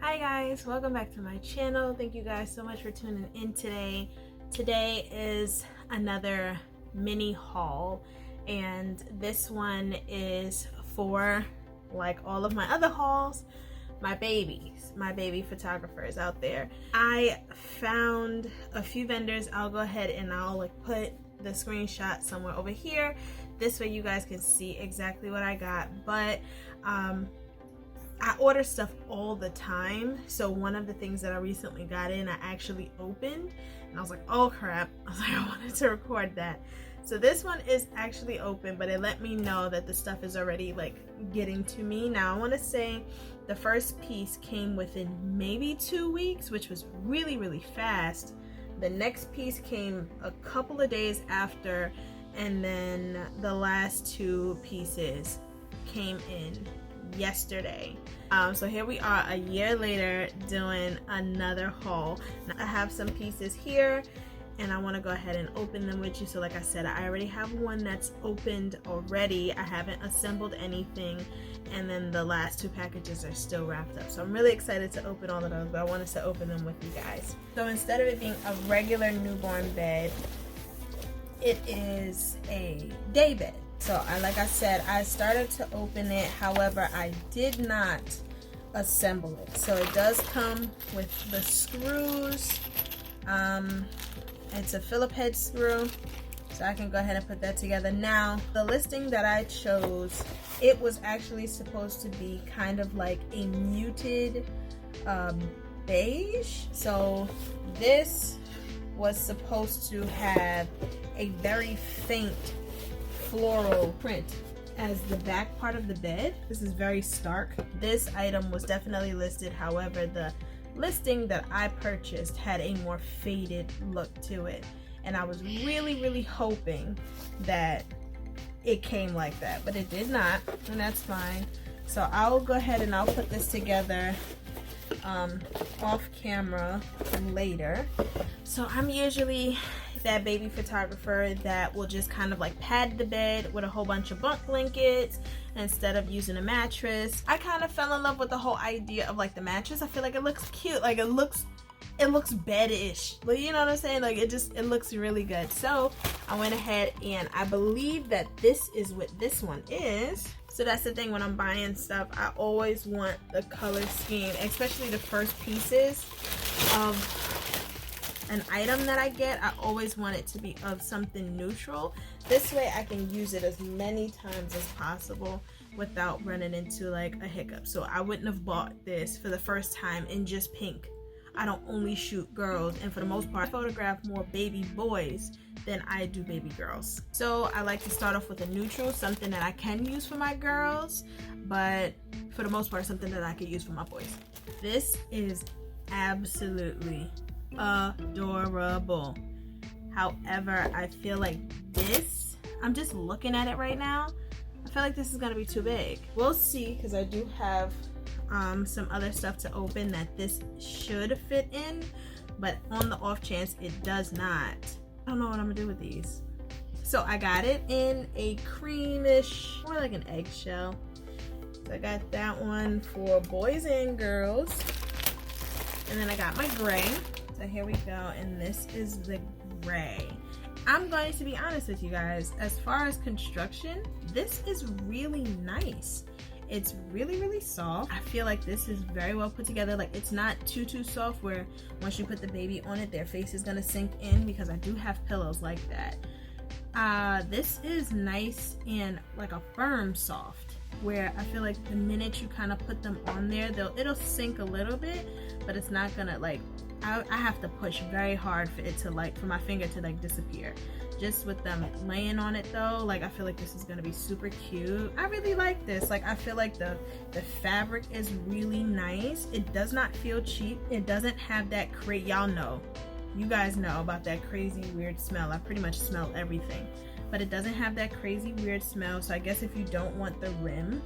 Hi guys, welcome back to my channel. Thank you guys so much for tuning in today. Today is another mini haul, and this one is for, like all of my other hauls, my babies, my baby photographers out there. I found a few vendors. I'll go ahead and I'll put the screenshot somewhere over here. This way you guys can see exactly what I got. But I order stuff all the time, so one of the things that I recently got in, I actually opened, and I was like, oh crap, I was like, I wanted to record that. So this one is actually open, but it let me know that the stuff is already getting to me. Now I want to say the first piece came within maybe 2 weeks, which was really fast. The next piece came a couple of days after, and then the last two pieces came in yesterday. So here we are a year later doing another haul. Now, I have some pieces here and I want to go ahead and open them with you. So like I said, I already have one that's opened already. I haven't assembled anything, and then the last two packages are still wrapped up. So I'm really excited to open all of those, but I wanted to open them with you guys. So instead of it being a regular newborn bed, it is a day bed. So like I said, I started to open it, however I did not assemble it. So it does come with the screws. It's a Phillip head screw, so I can go ahead and put that together. Now the listing that I chose, it was actually supposed to be kind of like a muted beige. So this was supposed to have a very faint floral print as the back part of the bed. This is very stark. This item was definitely listed, however the listing that I purchased had a more faded look to it, and I was really hoping that it came like that, but it did not, and that's fine. So I'll go ahead and I'll put this together off camera later. So I'm usually that baby photographer that will just kind of pad the bed with a whole bunch of bunk blankets instead of using a mattress. I kind of fell in love with the whole idea of the mattress. I feel like it looks cute, it looks bed-ish, you know what I'm saying? It looks really good. So I went ahead and I believe that this is what this one is. So that's the thing, when I'm buying stuff, I always want the color scheme, especially the first pieces of an item that I get. I always want it to be of something neutral. This way I can use it as many times as possible without running into a hiccup. So I wouldn't have bought this for the first time in just pink. I don't only shoot girls, and for the most part I photograph more baby boys than I do baby girls. So I like to start off with a neutral, something that I can use for my girls, but for the most part something that I could use for my boys. This is absolutely adorable. However, I feel like this, I'm just looking at it right now, I feel like this is gonna be too big. We'll see, because I do have some other stuff to open that this should fit in, but on the off chance it does not, I don't know what I'm gonna do with these. So I got it in a creamish, more like an eggshell. So I got that one for boys and girls, and then I got my gray. So here we go, and this is the gray. I'm going to be honest with you guys, as far as construction, this is really nice. It's really soft. I feel like this is very well put together. It's not too soft where once you put the baby on it, their face is gonna sink in, because I do have pillows like that. This is nice and a firm soft, where I feel like the minute you kind of put them on there, it'll sink a little bit, but it's not gonna I have to push very hard for it to for my finger to disappear. Just with them laying on it though, I feel like this is gonna be super cute. I really like this. I feel like the fabric is really nice. It does not feel cheap. It doesn't have that you guys know about that crazy weird smell. I pretty much smell everything, but it doesn't have that crazy weird smell. So I guess if you don't want the rim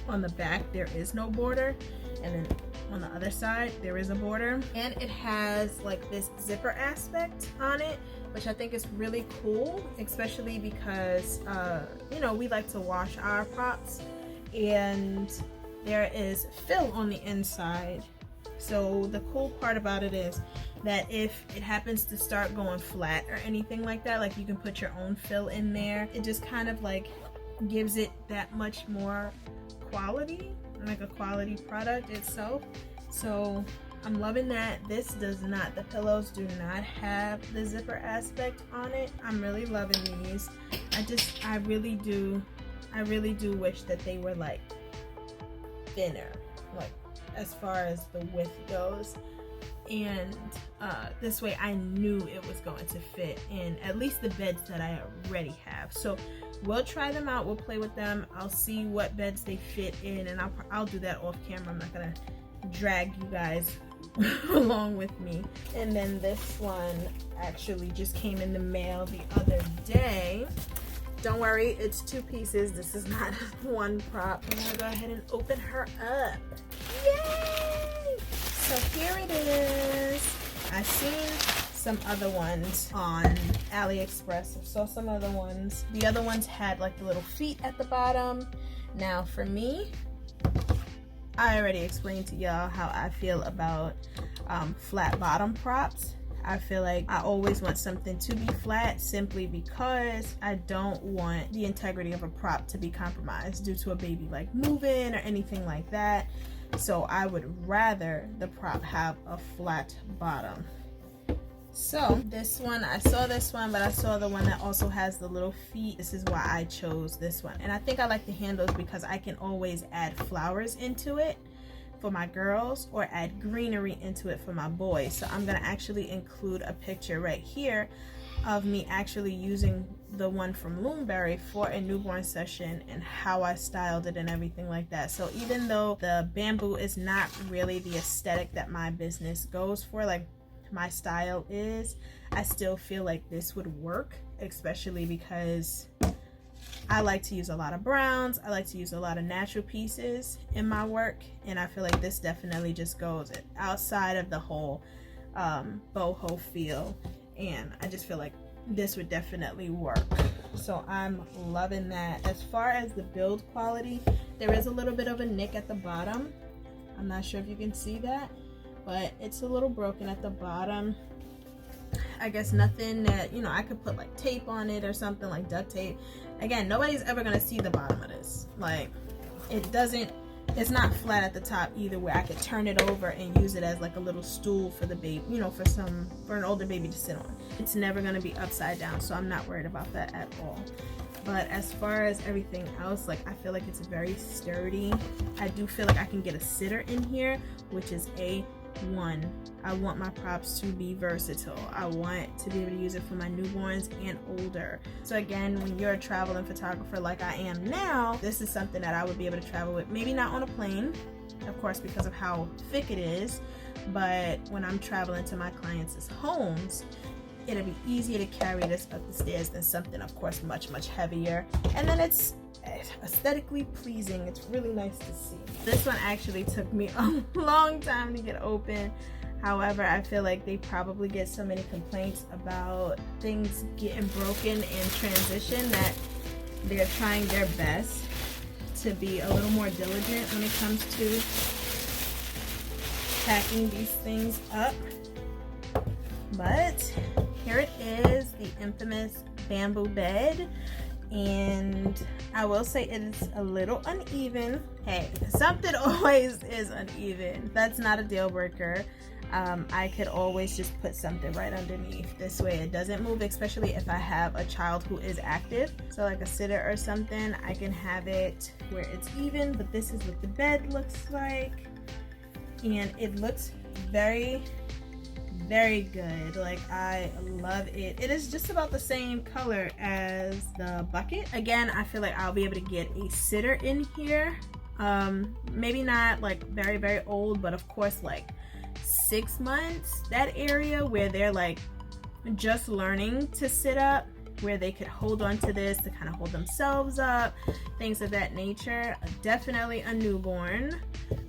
on the back, there is no border, and then on the other side there is a border, and it has this zipper aspect on it, which I think is really cool, especially because you know, we like to wash our props, and there is fill on the inside So the cool part about it is that if it happens to start going flat or anything like that, like you can put your own fill in there. It just kind of like gives it that much more quality, like a quality product itself. So I'm loving that. This does not, the pillows do not have the zipper aspect on it. I'm really loving these. I really do wish that they were like thinner, like as far as the width goes, and this way I knew it was going to fit in at least the beds that I already have. So we'll try them out, we'll play with them, I'll see what beds they fit in, and I'll do that off camera. I'm not gonna drag you guys along with me. And then this one actually just came in the mail the other day. Don't worry, it's 2 pieces. This is not one prop. I'm gonna go ahead and open her up. Yay! So here it is. I've seen some other ones on Aliexpress. I saw some other ones. The other ones had like the little feet at the bottom. Now for me, I already explained to y'all how I feel about flat bottom props. I feel like I always want something to be flat simply because I don't want the integrity of a prop to be compromised due to a baby like moving or anything like that. So I would rather the prop have a flat bottom. So this one, I saw this one, but I saw the one that also has the little feet. This is why I chose this one. And I think I like the handles because I can always add flowers into it for my girls or add greenery into it for my boys. So I'm gonna actually include a picture right here of me actually using the one from Loomberry for a newborn session and how I styled it and everything like that. So even though the bamboo is not really the aesthetic that my business goes for, like my style is, I still feel like this would work, especially because I like to use a lot of browns. I like to use a lot of natural pieces in my work, and I feel like this definitely just goes outside of the whole boho feel, and I just feel like this would definitely work. So I'm loving that. As far as the build quality, there is a little bit of a nick at the bottom. I'm not sure if you can see that, but it's a little broken at the bottom. I guess nothing that, you know, I could put like tape on it or something, like duct tape. Again, nobody's ever gonna see the bottom of this. Like, it's not flat at the top either, where I could turn it over and use it as like a little stool for the baby, you know, for an older baby to sit on. It's never gonna be upside down, so I'm not worried about that at all. But as far as everything else, like I feel like it's very sturdy. I do feel like I can get a sitter in here, which is A1. I want my props to be versatile. I want to be able to use it for my newborns and older. So again, when you're a traveling photographer like I am now, this is something that I would be able to travel with. Maybe not on a plane, of course, because of how thick it is, but when I'm traveling to my clients' homes, it'll be easier to carry this up the stairs than something, of course, much, much heavier. And then it's aesthetically pleasing. It's really nice to see. This one actually took me a long time to get open. However, I feel like they probably get so many complaints about things getting broken in transition that they're trying their best to be a little more diligent when it comes to packing these things up. But here it is, the infamous bamboo bed. And I will say it is a little uneven. Hey, something always is uneven. That's not a deal breaker. I could always just put something right underneath. This way it doesn't move, especially if I have a child who is active. So like a sitter or something, I can have it where it's even, but this is what the bed looks like. And it looks very, very good. Like, I love it. It is just about the same color as the bucket. Again, I feel like I'll be able to get a sitter in here. Maybe not like very, very old, but of course like 6 months, that area where they're like just learning to sit up, where they could hold on to this to kind of hold themselves up, things of that nature. Definitely a newborn,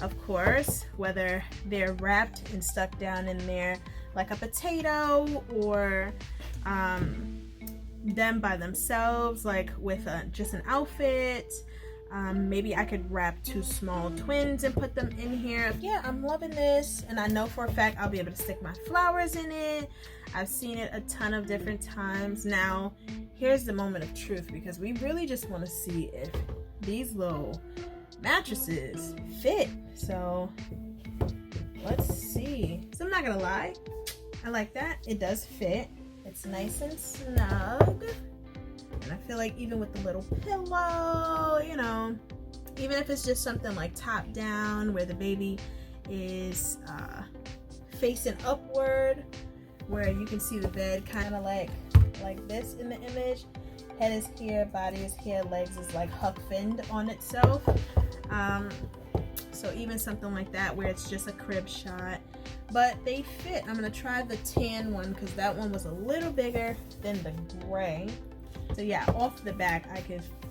of course, whether they're wrapped and stuck down in there like a potato, or them by themselves, like with just an outfit. Maybe I could wrap 2 small twins and put them in here. Yeah, I'm loving this, and I know for a fact I'll be able to stick my flowers in it. I've seen it a ton of different times. Now, here's the moment of truth, because we really just want to see if these little mattresses fit. So let's see. So I'm not gonna lie, I like that. It does fit. It's nice and snug. And I feel like even with the little pillow, you know, even if it's just something like top down where the baby is facing upward, where you can see the bed kind of like this in the image. Head is here, body is here, legs is like Huck Finned on itself. So even something like that where it's just a crib shot, but they fit. I'm gonna try the tan one because that one was a little bigger than the gray. So yeah, off the back,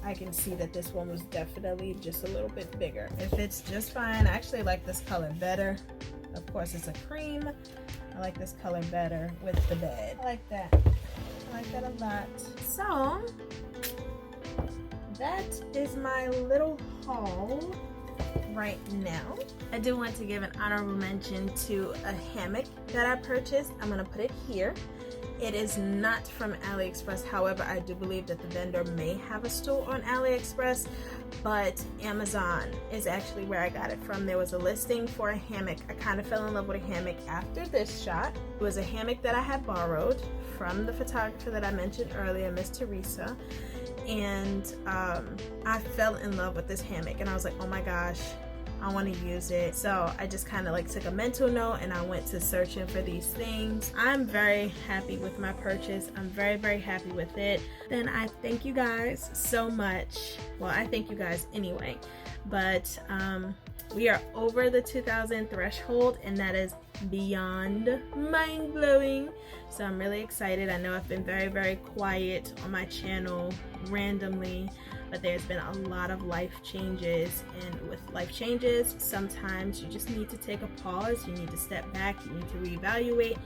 I can see that this one was definitely just a little bit bigger. It fits just fine. I actually like this color better. Of course, it's a cream. I like this color better with the bed. I like that. I like that a lot. So that is my little haul right now. I do want to give an honorable mention to a hammock that I purchased. I'm gonna put it here. It is not from Aliexpress. However, I do believe that the vendor may have a store on Aliexpress, but Amazon is actually where I got it from. There was a listing for a hammock. I kind of fell in love with a hammock after this shot. It was a hammock that I had borrowed from the photographer that I mentioned earlier, Miss Theresa, and I fell in love with this hammock, and I was like, oh my gosh, I want to use it. So I just kind of like took a mental note and I went to searching for these things. I'm very happy with my purchase. I'm very, very happy with it. Then I thank you guys so much. Well, I thank you guys anyway, but we are over the 2,000 threshold, and that is beyond mind-blowing. So I'm really excited. I know I've been very, very quiet on my channel randomly, but there's been a lot of life changes, and with life changes, sometimes you just need to take a pause. You need to step back. You need to reevaluate.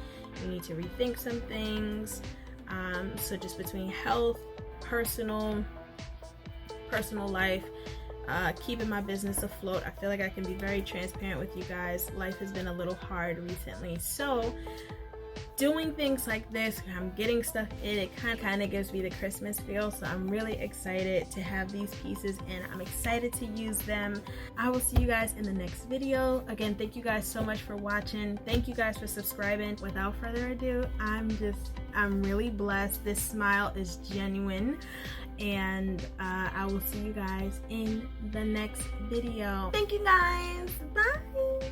You need to rethink some things. So just between health, personal life, keeping my business afloat, I feel like I can be very transparent with you guys. Life has been a little hard recently, so doing things like this, I'm getting stuff in, it kind of gives me the Christmas feel. So I'm really excited to have these pieces, and I'm excited to use them. I will see you guys in the next video. Again, thank you guys so much for watching. Thank you guys for subscribing. Without further ado, I'm really blessed. This smile is genuine, and I will see you guys in the next video. Thank you guys. Bye.